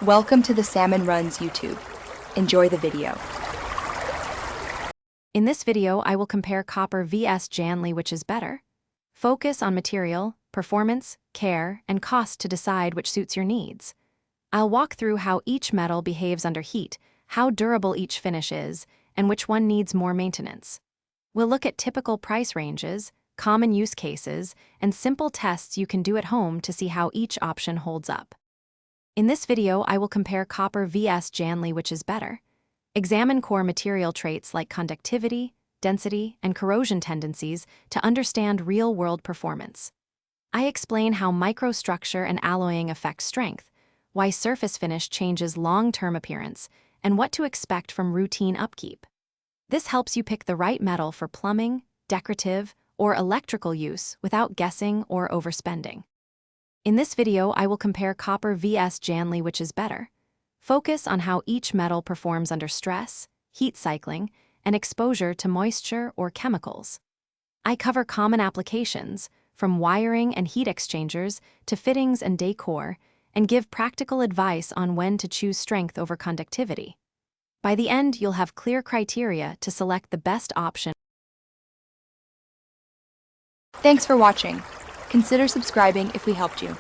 Welcome to the Salmon Runs YouTube. Enjoy the video. In this video, I will compare copper vs Jandli, which is better. Focus on material, performance, care, and cost to decide which suits your needs. I'll walk through how each metal behaves under heat, how durable each finish is, and which one needs more maintenance. We'll look at typical price ranges, common use cases, and simple tests you can do at home to see how each option holds up. In this video, I will compare copper vs Jandli, which is better. Examine core material traits like conductivity, density, and corrosion tendencies to understand real-world performance. I explain how microstructure and alloying affect strength, why surface finish changes long-term appearance, and what to expect from routine upkeep. This helps you pick the right metal for plumbing, decorative, or electrical use without guessing or overspending. In this video, I will compare copper vs Jandli, which is better. Focus on how each metal performs under stress, heat cycling, and exposure to moisture or chemicals. I cover common applications, from wiring and heat exchangers to fittings and decor, and give practical advice on when to choose strength over conductivity. By the end, you'll have clear criteria to select the best option. Thanks for watching. Consider subscribing if we helped you.